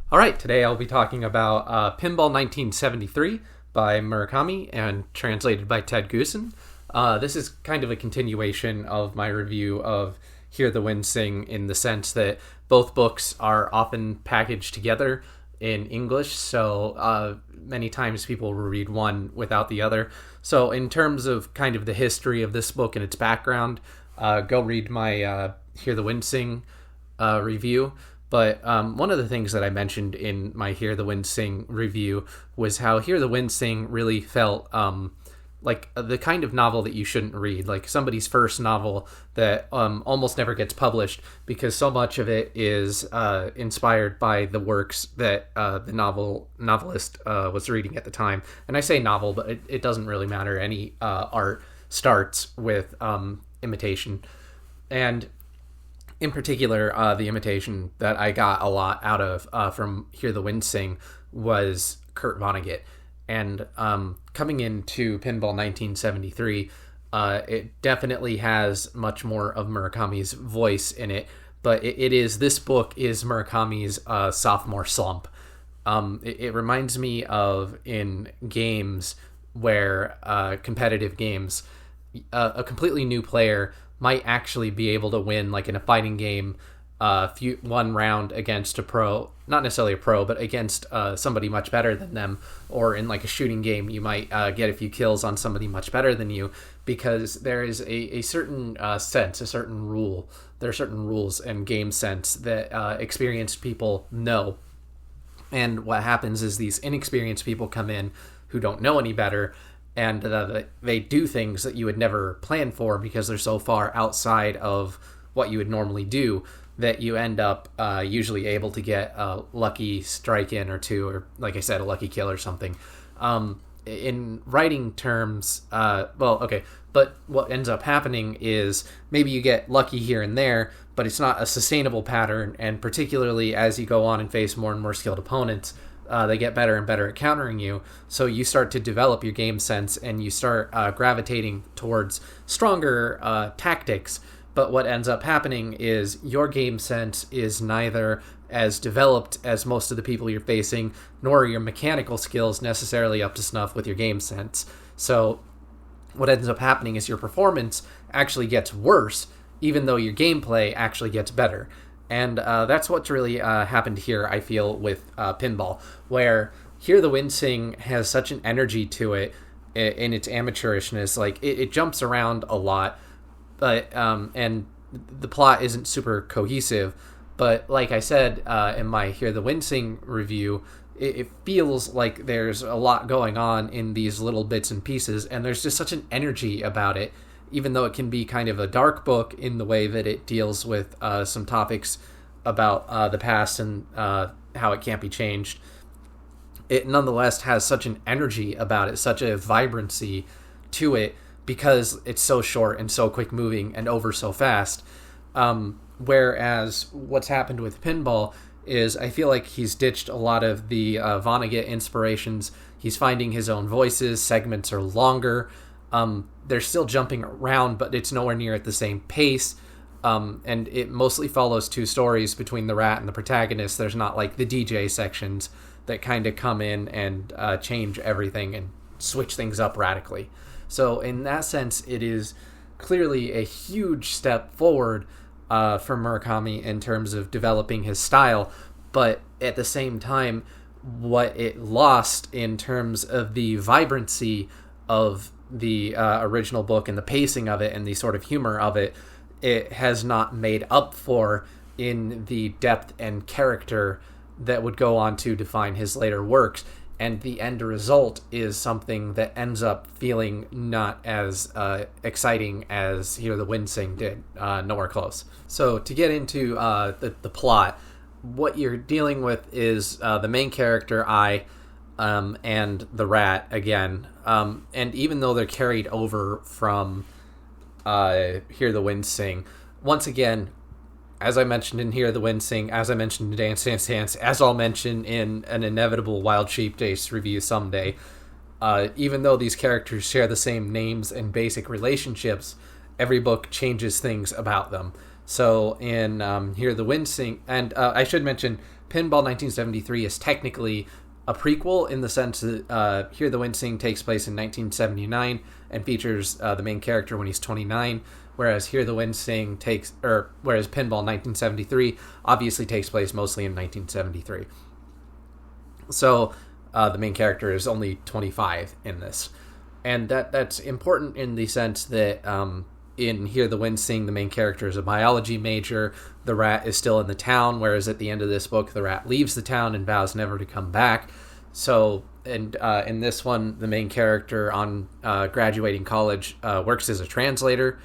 All right, today I'll be talking about Pinball 1973 by Murakami and translated by Ted Goossen. This is kind of a continuation of my review of Hear the Wind Sing in the sense that both books are often packaged together in English, so many times people will read one without the other. So in terms of kind of the history of this book and its background, go read my Hear the Wind Sing review. But one of the things that I mentioned in my Hear the Wind Sing review was how Hear the Wind Sing really felt like the kind of novel that you shouldn't read, like somebody's first novel that almost never gets published because so much of it is inspired by the works that the novelist was reading at the time. And I say novel, but it doesn't really matter. Any art starts with imitation. And in particular, the imitation that I got a lot out of from Hear the Wind Sing was Kurt Vonnegut. And coming into Pinball 1973, it definitely has much more of Murakami's voice in it, but this book is Murakami's sophomore slump. It reminds me of in games where competitive games, a completely new player might actually be able to win, like in a fighting game, one round against a pro, not necessarily a pro, but against somebody much better than them. Or in like a shooting game, you might get a few kills on somebody much better than you, because there is a certain sense, a certain rule. There are certain rules and game sense that experienced people know. And what happens is these inexperienced people come in who don't know any better, and they do things that you would never plan for because they're so far outside of what you would normally do that you end up usually able to get a lucky strike in or two, or like I said, a lucky kill or something. In writing terms, but what ends up happening is maybe you get lucky here and there, but it's not a sustainable pattern, and particularly as you go on and face more and more skilled opponents, they get better and better at countering you. So you start to develop your game sense and you start gravitating towards stronger tactics. But what ends up happening is your game sense is neither as developed as most of the people you're facing, nor are your mechanical skills necessarily up to snuff with your game sense. So what ends up happening is your performance actually gets worse, even though your gameplay actually gets better. And that's what's really happened here, I feel, with Pinball, where Hear the Wind Sing has such an energy to it in its amateurishness. Like, it jumps around a lot, but and the plot isn't super cohesive. But like I said in my Hear the Wind Sing review, it feels like there's a lot going on in these little bits and pieces, and there's just such an energy about it. Even though it can be kind of a dark book in the way that it deals with some topics about the past and how it can't be changed, it nonetheless has such an energy about it, such a vibrancy to it, because it's so short and so quick moving and over so fast. Whereas what's happened with Pinball is I feel like he's ditched a lot of the Vonnegut inspirations. He's finding his own voices. Segments are longer. They're still jumping around, but it's nowhere near at the same pace. And it mostly follows two stories between the rat and the protagonist. There's not like the DJ sections that kind of come in and change everything and switch things up radically. So in that sense, it is clearly a huge step forward for Murakami in terms of developing his style. But at the same time, what it lost in terms of the vibrancy of the original book and the pacing of it and the sort of humor of it, it has not made up for in the depth and character that would go on to define his later works. And the end result is something that ends up feeling not as exciting as Hear the Wind Sing did, nowhere close. So to get into the plot, what you're dealing with is the main character, and the rat again. And even though they're carried over from Hear the Wind Sing, once again, as I mentioned in Hear the Wind Sing, as I mentioned in Dance Dance Dance, as I'll mention in an inevitable Wild Sheep Days review someday, even though these characters share the same names and basic relationships, every book changes things about them. So in Hear the Wind Sing, and I should mention, Pinball 1973 is technically a prequel in the sense that Hear the Wind Sing takes place in 1979 and features the main character when he's 29, whereas Hear the Wind Sing whereas Pinball 1973 obviously takes place mostly in 1973. So the main character is only 25 in this. And that's important in the sense that in Hear the Wind Sing, the main character is a biology major. The rat is still in the town, whereas at the end of this book, the rat leaves the town and vows never to come back. So, and in this one, the main character on graduating college works as a translator,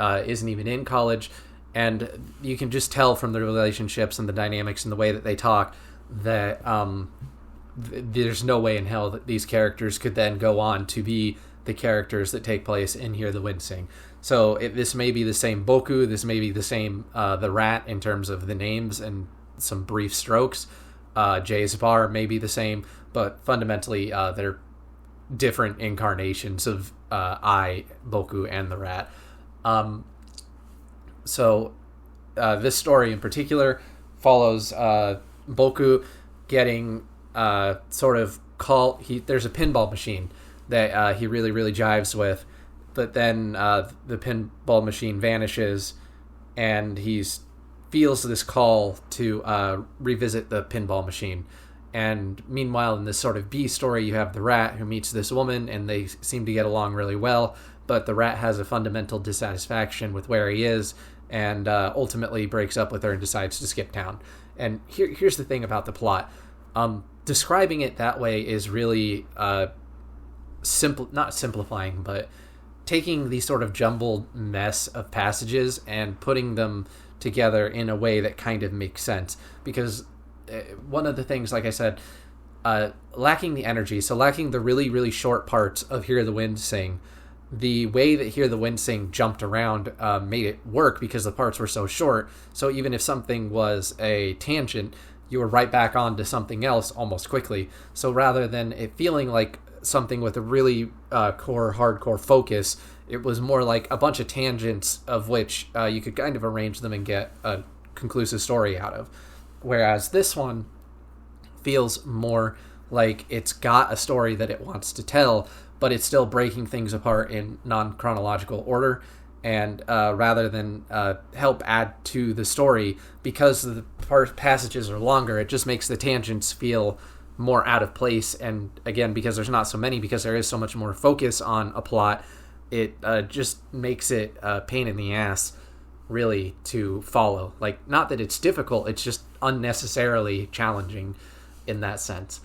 isn't even in college, and you can just tell from the relationships and the dynamics and the way that they talk that there's no way in hell that these characters could then go on to be the characters that take place in Hear the Wind Sing. So this may be the same Boku, this may be the same the rat in terms of the names and some brief strokes. Jay's bar may be the same, but fundamentally they're different incarnations of Boku, and the rat. So this story in particular follows Boku getting sort of there's a pinball machine that he really, really jives with, but then the pinball machine vanishes and he feels this call to revisit the pinball machine. And meanwhile, in this sort of B story, you have the rat who meets this woman and they seem to get along really well, but the rat has a fundamental dissatisfaction with where he is and ultimately breaks up with her and decides to skip town. And here's the thing about the plot. Describing it that way is really not simplifying, but taking these sort of jumbled mess of passages and putting them together in a way that kind of makes sense. Because one of the things, like I said, lacking the energy, so lacking the really, really short parts of Hear the Wind Sing, the way that Hear the Wind Sing jumped around made it work because the parts were so short. So even if something was a tangent, you were right back on to something else almost quickly. So rather than it feeling like something with a really hardcore focus, it was more like a bunch of tangents of which you could kind of arrange them and get a conclusive story out of. Whereas this one feels more like it's got a story that it wants to tell, but it's still breaking things apart in non-chronological order. And rather than help add to the story, because the passages are longer, it just makes the tangents feel more out of place. And again, because there's not so many, because there is so much more focus on a plot, it just makes it a pain in the ass, really, to follow. Like, not that it's difficult, it's just unnecessarily challenging in that sense.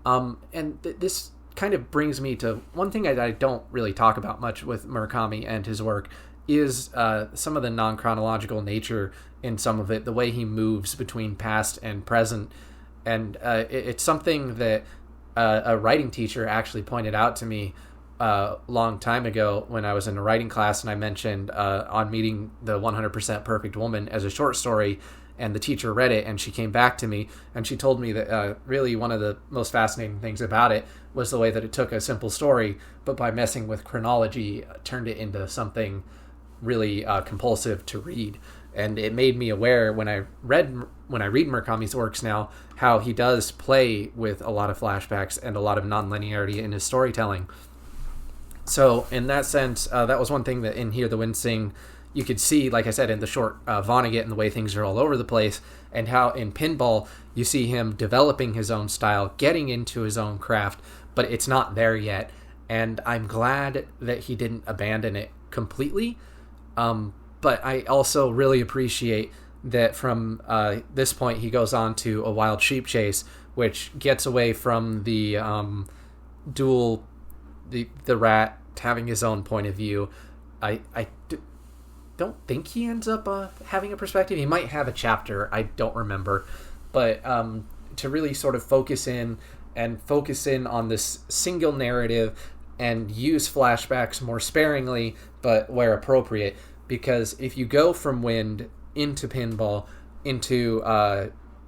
And this kind of brings me to one thing I don't really talk about much with Murakami and his work, is some of the non-chronological nature in some of it, the way he moves between past and present. And it's something that a writing teacher actually pointed out to me a long time ago when I was in a writing class, and I mentioned on meeting the 100% Perfect Woman as a short story, and the teacher read it, and she came back to me, and she told me that really one of the most fascinating things about it was the way that it took a simple story, but by messing with chronology, turned it into something really compulsive to read. And it made me aware when I read Murakami's works now, how he does play with a lot of flashbacks and a lot of non-linearity in his storytelling. So in that sense, that was one thing that in Hear the Wind Sing you could see, like I said, in the short Vonnegut and the way things are all over the place, and how in Pinball you see him developing his own style, getting into his own craft, but it's not there yet. And I'm glad that he didn't abandon it completely. But I also really appreciate that from this point he goes on to A Wild Sheep Chase, which gets away from the the rat having his own point of view. I don't think he ends up having a perspective. He might have a chapter, I don't remember. But to really sort of focus in on this single narrative and use flashbacks more sparingly, but where appropriate. Because if you go from Wind into Pinball into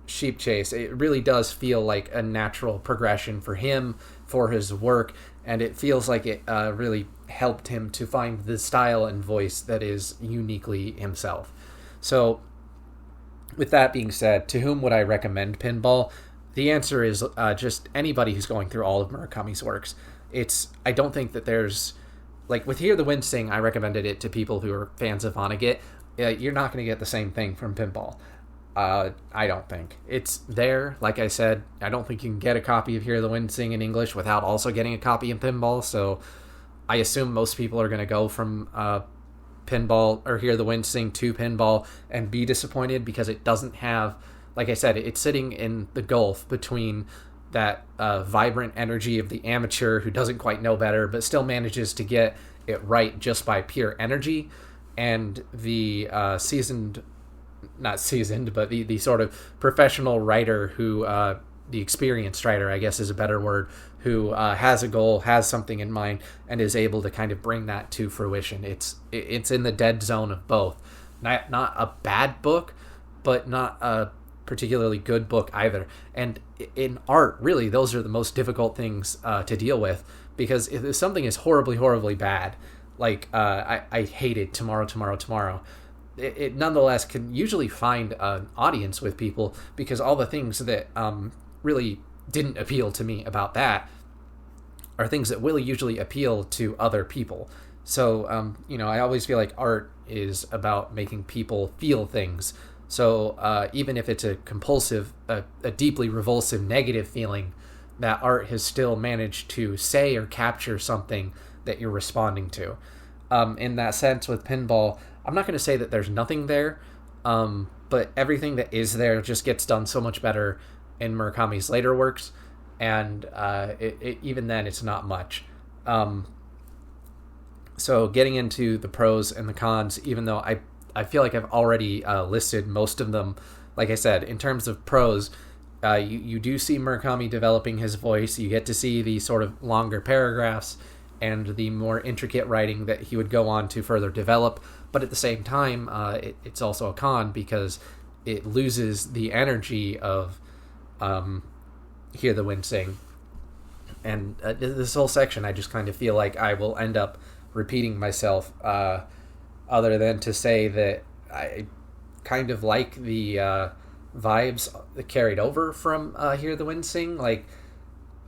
Sheep Chase, it really does feel like a natural progression for him, for his work, and it feels like it really helped him to find the style and voice that is uniquely himself. So With that being said, to whom would I recommend Pinball? The answer is just anybody who's going through all of Murakami's works. I don't think that there's, like, with Hear the Wind Sing, I recommended it to people who are fans of Vonnegut. You're not going to get the same thing from Pinball. I don't think. It's there, like I said. I don't think you can get a copy of Hear the Wind Sing in English without also getting a copy in Pinball, so I assume most people are going to go from Pinball or Hear the Wind Sing to Pinball and be disappointed because it doesn't have, like I said, it's sitting in the gulf between that vibrant energy of the amateur who doesn't quite know better but still manages to get it right just by pure energy, and the not seasoned, but the sort of professional writer who, the experienced writer, I guess is a better word, who has a goal, has something in mind, and is able to kind of bring that to fruition. It's in the dead zone of both. Not a bad book, but not a particularly good book either. And in art, really, those are the most difficult things to deal with, because if something is horribly, horribly bad, like I hated Tomorrow, it nonetheless can usually find an audience with people, because all the things that really didn't appeal to me about that are things that will usually appeal to other people. So, I always feel like art is about making people feel things. So even if it's a compulsive, a deeply revulsive, negative feeling, that art has still managed to say or capture something that you're responding to. In that sense, with Pinball, I'm not going to say that there's nothing there, but everything that is there just gets done so much better in Murakami's later works, and even then, it's not much. So getting into the pros and the cons, even though I feel like I've already listed most of them, like I said, in terms of pros, you do see Murakami developing his voice. You get to see the sort of longer paragraphs and the more intricate writing that he would go on to further develop. But at the same time, it's also a con because it loses the energy of Hear the Wind Sing. And this whole section, I just kind of feel like I will end up repeating myself, other than to say that I kind of like the vibes that carried over from Hear the Wind Sing. Like,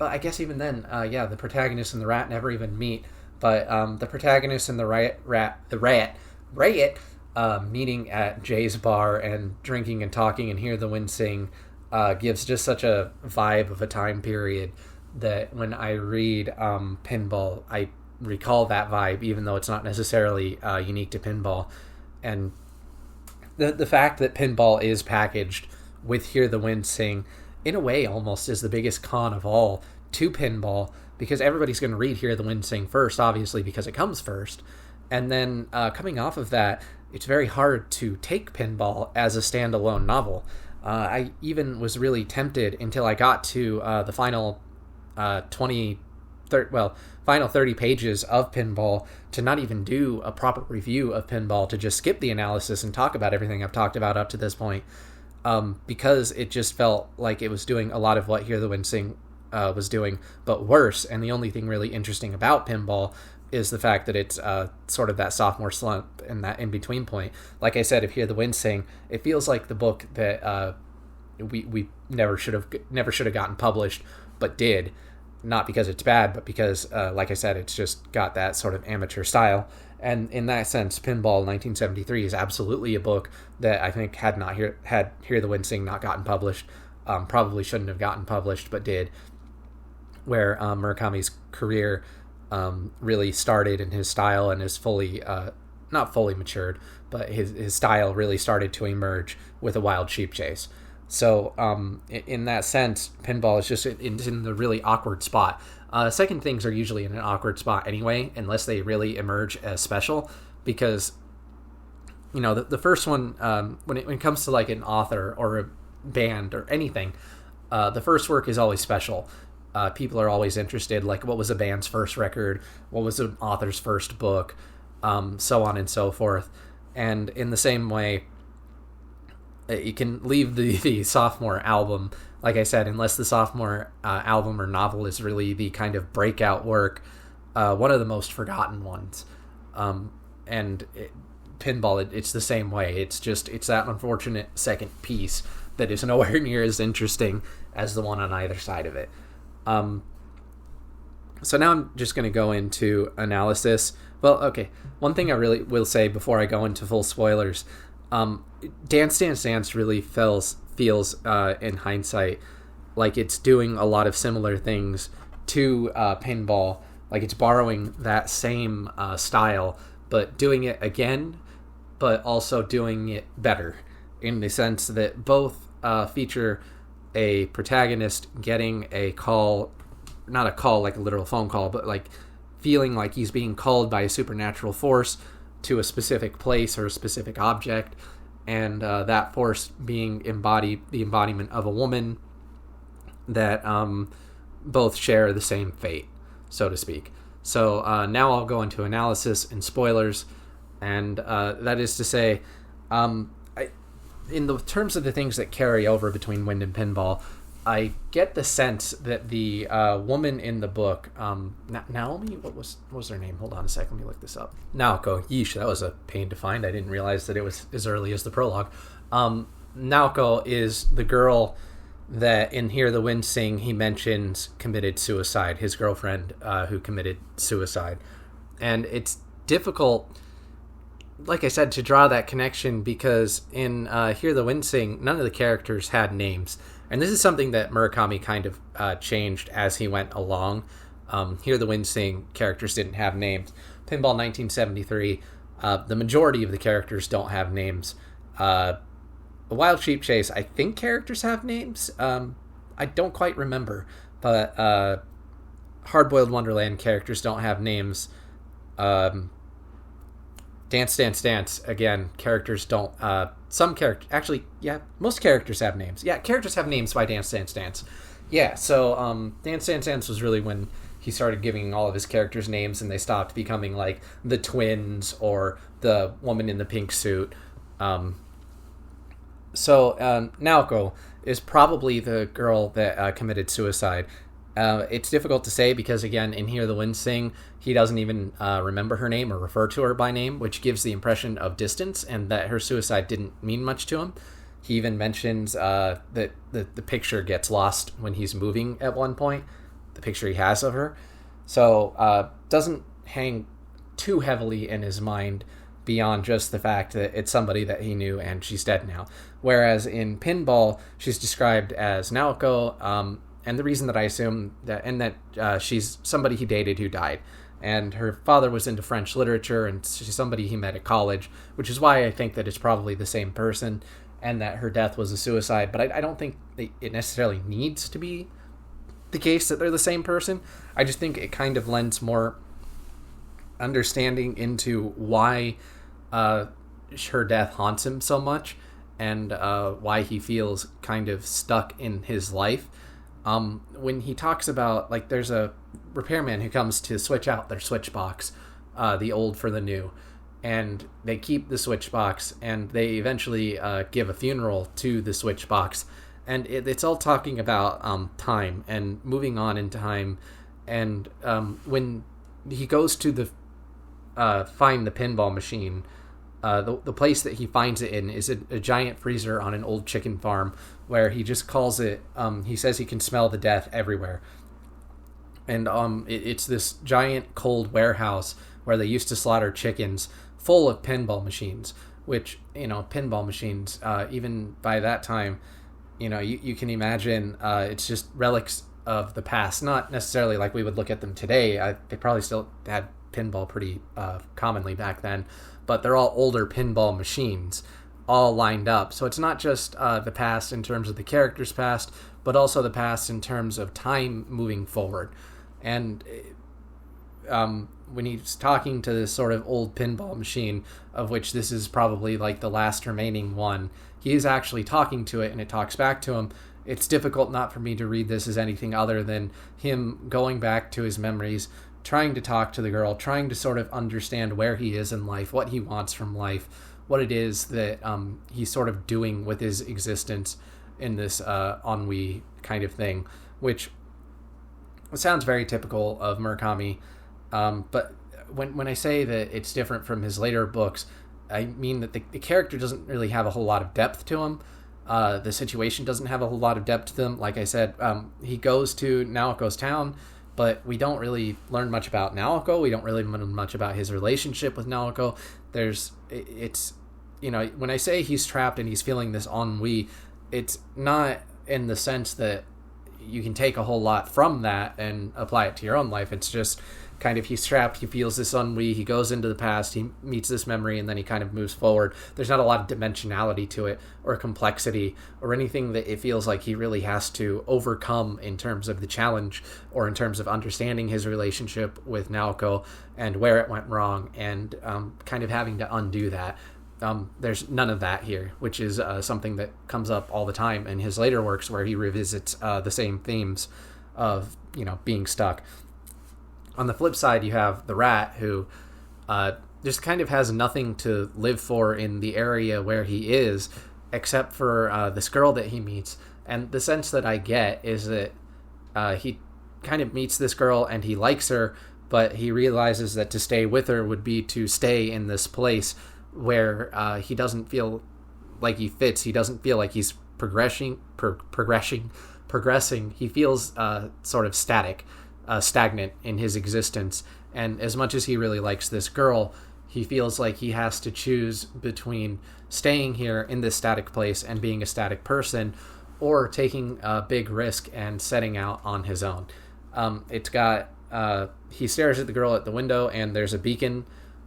I guess even then, the protagonist and the rat never even meet. But the protagonist and the rat meeting at Jay's bar and drinking and talking and Hear the Wind Sing gives just such a vibe of a time period that when I read Pinball, I recall that vibe, even though it's not necessarily unique to Pinball. And the fact that Pinball is packaged with Hear the Wind Sing, in a way, almost is the biggest con of all to Pinball, because everybody's going to read Hear the Wind Sing first, obviously, because it comes first. And then coming off of that, it's very hard to take Pinball as a standalone novel. I even was really tempted until I got to the final final 30 pages of Pinball to not even do a proper review of Pinball, to just skip the analysis and talk about everything I've talked about up to this point, because it just felt like it was doing a lot of what Hear the Wind Sing was doing, but worse. And the only thing really interesting about Pinball is the fact that it's sort of that sophomore slump and that in-between point. Like I said, if Hear the Wind Sing, it feels like the book that we never should have gotten published, but did. Not because it's bad, but because, like I said, it's just got that sort of amateur style. And in that sense, Pinball 1973 is absolutely a book that I think had Hear the Wind Sing not gotten published, probably shouldn't have gotten published, but did, where Murakami's career really started, in his style, and is fully, not fully matured, but his style really started to emerge with A Wild Sheep Chase. So in that sense, Pinball is just in the really awkward spot. Second things are usually in an awkward spot anyway, unless they really emerge as special, because, the first one, when it comes to like an author or a band or anything, the first work is always special. People are always interested, like, what was a band's first record, what was an author's first book, so on and so forth. And in the same way, you can leave the sophomore album, like I said, unless the sophomore album or novel is really the kind of breakout work, one of the most forgotten ones. And Pinball, it's the same way. It's that unfortunate second piece that is nowhere near as interesting as the one on either side of it. So now I'm just going to go into analysis. Well, okay. One thing I really will say before I go into full spoilers, Dance Dance Dance really feels in hindsight like it's doing a lot of similar things to Pinball. Like it's borrowing that same style, but doing it again, but also doing it better, in the sense that both feature a protagonist getting a call, not a call like a literal phone call, but like feeling like he's being called by a supernatural force to a specific place or a specific object, and that force being the embodiment of a woman that both share the same fate, so to speak. So now I'll go into analysis and spoilers, and that is to say, in the terms of the things that carry over between Wind and Pinball, I get the sense that the woman in the book, Naomi, what was her name? Hold on a second, let me look this up. Naoko, yeesh, that was a pain to find. I didn't realize that it was as early as the prologue. Naoko is the girl that in Hear the Wind Sing he mentions committed suicide, his girlfriend who committed suicide. And it's difficult, like I said, to draw that connection because in Hear the Wind Sing, none of the characters had names. And this is something that Murakami kind of changed as he went along. Hear the Wind Sing, characters didn't have names. Pinball 1973, the majority of the characters don't have names. Wild Sheep Chase, I think characters have names. I don't quite remember. But Hard-Boiled Wonderland characters don't have names. Dance Dance Dance, again, characters don't... some characters... Actually, yeah, most characters have names. Yeah, characters have names by Dance Dance Dance. Yeah, so Dance Dance Dance was really when he started giving all of his characters names and they stopped becoming like the twins or the woman in the pink suit. So Naoko is probably the girl that committed suicide. It's difficult to say because, again, in Hear the Wind Sing, he doesn't even remember her name or refer to her by name, which gives the impression of distance and that her suicide didn't mean much to him. He even mentions that the picture gets lost when he's moving at one point, the picture he has of her. So doesn't hang too heavily in his mind beyond just the fact that it's somebody that he knew and she's dead now. Whereas in Pinball, she's described as Naoko, and the reason that I assume that she's somebody he dated who died. And her father was into French literature, and she's somebody he met at college, which is why I think that it's probably the same person, and that her death was a suicide. But I don't think it necessarily needs to be the case that they're the same person. I just think it kind of lends more understanding into why her death haunts him so much, and why he feels kind of stuck in his life. When he talks about, like, there's a repairman who comes to switch out their switch box, the old for the new, and they keep the switch box, and they eventually give a funeral to the switch box, and it's all talking about time and moving on in time. And when he goes to the find the pinball machine, the place that he finds it in is a giant freezer on an old chicken farm, where he just calls it, he says he can smell the death everywhere. And it's this giant cold warehouse where they used to slaughter chickens, full of pinball machines, which, pinball machines, even by that time, you can imagine it's just relics of the past, not necessarily like we would look at them today. They probably still had pinball pretty commonly back then, but they're all older pinball machines all lined up. So it's not just the past in terms of the character's past, but also the past in terms of time moving forward. And when he's talking to this sort of old pinball machine, of which this is probably like the last remaining one, he is actually talking to it and it talks back to him. It's difficult not for me to read this as anything other than him going back to his memories, trying to talk to the girl, trying to sort of understand where he is in life, what he wants from life, what it is that he's sort of doing with his existence in this ennui kind of thing, which sounds very typical of Murakami. But when I say that it's different from his later books, I mean that the character doesn't really have a whole lot of depth to him. The situation doesn't have a whole lot of depth to them. Like I said, he goes to Naoko's town, but we don't really learn much about Naoko. We don't really learn much about his relationship with Naoko. It's when I say he's trapped and he's feeling this ennui, it's not in the sense that you can take a whole lot from that and apply it to your own life. It's just kind of he's trapped, he feels this ennui, he goes into the past, he meets this memory, and then he kind of moves forward. There's not a lot of dimensionality to it or complexity or anything that it feels like he really has to overcome in terms of the challenge or in terms of understanding his relationship with Naoko and where it went wrong and kind of having to undo that. There's none of that here, which is something that comes up all the time in his later works where he revisits the same themes of being stuck. On the flip side, you have the rat who just kind of has nothing to live for in the area where he is, except for this girl that he meets. And the sense that I get is that he kind of meets this girl and he likes her, but he realizes that to stay with her would be to stay in this place where he doesn't feel like he fits. He doesn't feel like he's progressing. He feels sort of stagnant in his existence. And as much as he really likes this girl, he feels like he has to choose between staying here in this static place and being a static person, or taking a big risk and setting out on his own. He stares at the girl at the window, and there's a beacon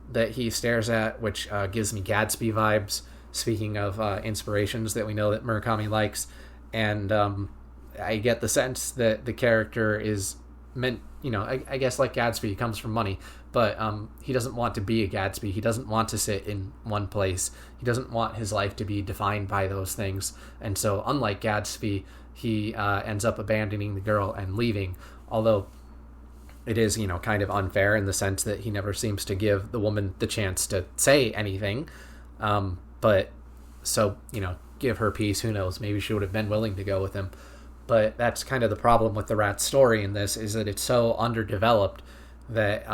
that he stares at, which gives me Gatsby vibes, speaking of inspirations that we know that Murakami likes. And I get the sense that the character is meant, I guess like Gatsby, he comes from money, but he doesn't want to be a Gatsby. He doesn't want to sit in one place. He doesn't want his life to be defined by those things. And so unlike Gatsby, he ends up abandoning the girl and leaving, although it is, kind of unfair in the sense that he never seems to give the woman the chance to say anything. But so, give her peace. Who knows? Maybe she would have been willing to go with him. But that's kind of the problem with the rat's story in this, is that it's so underdeveloped that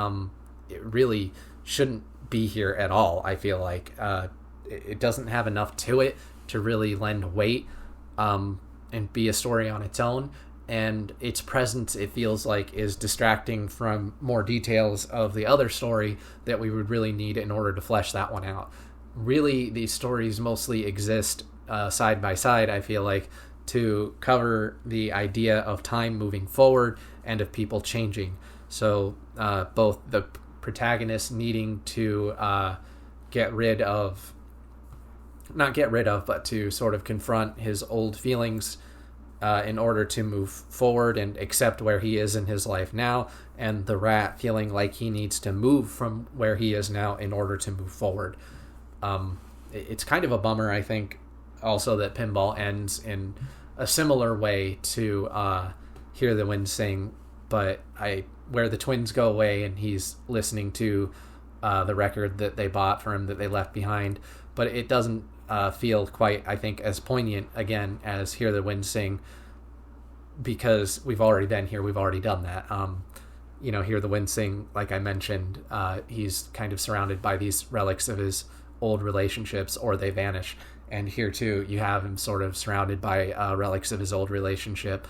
it really shouldn't be here at all. I feel like it doesn't have enough to it to really lend weight and be a story on its own. And its presence, it feels like, is distracting from more details of the other story that we would really need in order to flesh that one out. Really, these stories mostly exist side by side, I feel like, to cover the idea of time moving forward and of people changing. So both the protagonist needing to but to sort of confront his old feelings in order to move forward and accept where he is in his life now, and the rat feeling like he needs to move from where he is now in order to move forward. It's kind of a bummer, I think, also that Pinball ends in a similar way to Hear the Wind Sing, but where the twins go away and he's listening to the record that they bought for him that they left behind, but it doesn't feel quite, I think, as poignant again as Hear the Wind Sing, because we've already been here, we've already done that. Hear the Wind Sing, like I mentioned, he's kind of surrounded by these relics of his old relationships, or they vanish. And here too, you have him sort of surrounded by relics of his old relationship,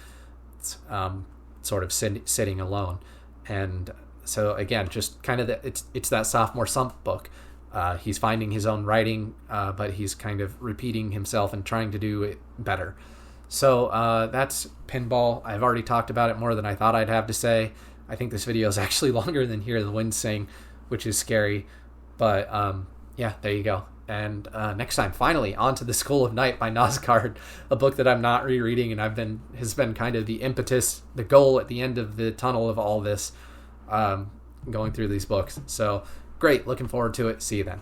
sort of sitting alone. And so again, just kind of it's that sophomore slump book. He's finding his own writing, but he's kind of repeating himself and trying to do it better. So that's Pinball. I've already talked about it more than I thought I'd have to say. I think this video is actually longer than Hear the Wind Sing, which is scary. But yeah, there you go. And next time, finally, on to The School of Night by Nosgard, a book that I'm not rereading and has been kind of the impetus, the goal at the end of the tunnel of all this, going through these books. So great, looking forward to it. See you then.